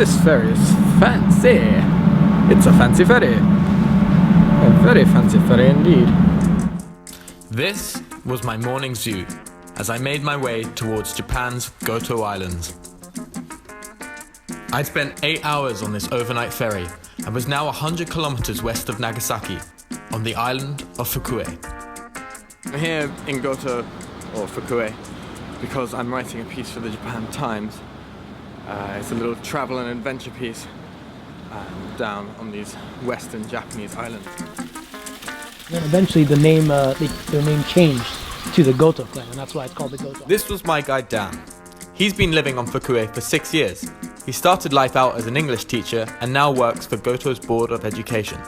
This ferry is fancy. It's a fancy ferry. A very fancy ferry indeed. This was my morning zoo as I made my way towards Japan's Goto Islands. I'd spent 8 hours on this overnight ferry and was now 100 kilometers west of Nagasaki on the island of Fukue. I'm here in Goto, or Fukue, because I'm writing a piece for the Japan Times. It's a little travel and adventure piece down on these western Japanese islands. Then eventually the name their name changed to the Goto clan, and that's why it's called the Goto. This was my guide Dan. He's been living on Fukue for 6 years. He started life out as an English teacher and now works for Goto's Board of Education.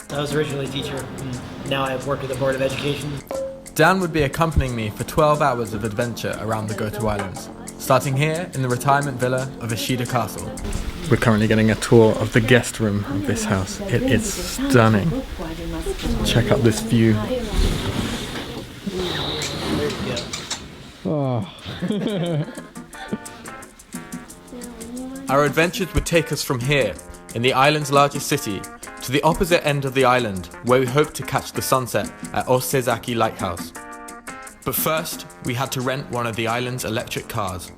I was originally a teacher, and now I work at the Board of Education. Dan would be accompanying me for 12 hours of adventure around the Goto Islands, starting here in the retirement villa of Ishida Castle. We're currently getting a tour of the guest room of this house. It is stunning. Check out this view. Oh. Our adventures would take us from here, in the island's largest city, to the opposite end of the island, where we hoped to catch the sunset at Osaki Lighthouse. But first, we had to rent one of the island's electric cars.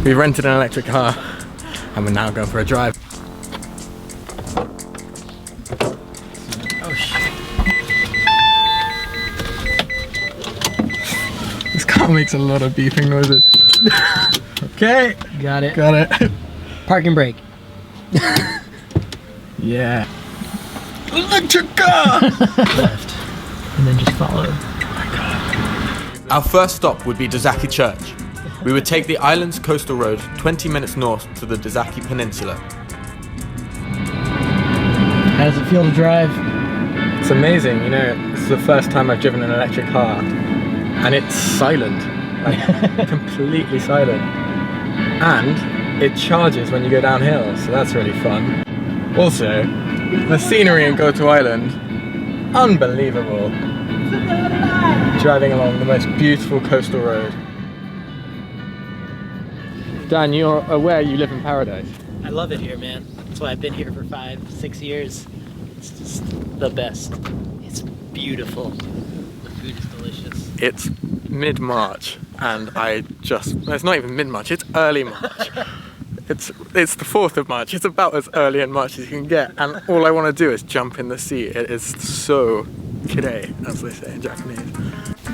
We rented an electric car and we're now going for a drive. Oh shit. This car makes a lot of beeping noises. Okay. Got it. Got it. Parking brake. Yeah. Electric car! Left. And then just follow. Our first stop would be Dozaki Church. We would take the island's coastal road 20 minutes north to the Dozaki Peninsula. How does it feel to drive? It's amazing, you know, this is the first time I've driven an electric car and it's silent, like completely silent. And it charges when you go downhill, so that's really fun. Also, the scenery in Goto Island, unbelievable. Driving along the most beautiful coastal road. Dan, you're aware you live in paradise. I love it here, man. That's why I've been here for 5-6 years. It's just the best. It's beautiful. The food is delicious. It's mid-March and it's not even mid-March, it's early March. It's the 4th of March, it's about as early in March as you can get, and all I want to do is jump in the sea. It is so kirei, as they say in Japanese.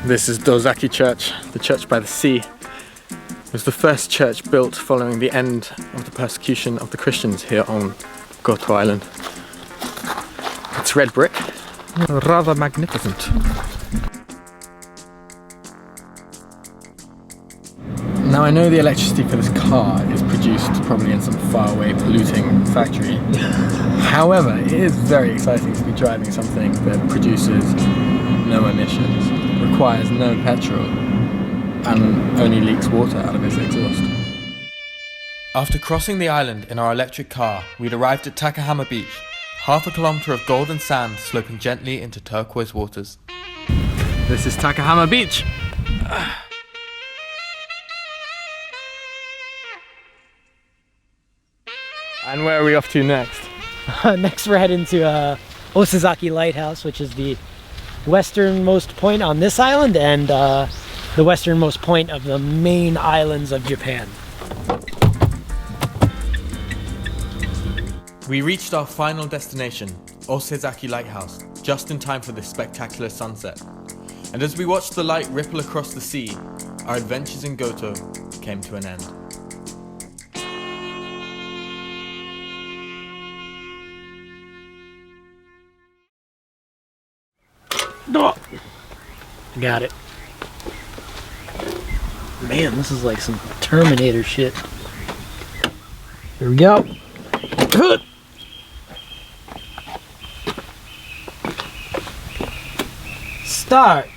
This is Dozaki Church, the church by the sea. It was the first church built following the end of the persecution of the Christians here on Goto Island. It's red brick, rather magnificent. Now I know the electricity for this car is produced probably in some faraway polluting factory. However, it is very exciting to be driving something that produces no emissions, requires no petrol, and only leaks water out of its exhaust. After crossing the island in our electric car, we'd arrived at Takahama Beach, half a kilometer of golden sand sloping gently into turquoise waters. This is Takahama Beach! And where are we off to next? Next we're heading to Osaki Lighthouse, which is the westernmost point on this island and the westernmost point of the main islands of Japan. We reached our final destination, Osaki Lighthouse, just in time for this spectacular sunset. And as we watched the light ripple across the sea, our adventures in Goto came to an end. Got it. Man, this is like some Terminator shit. Here we go. Start.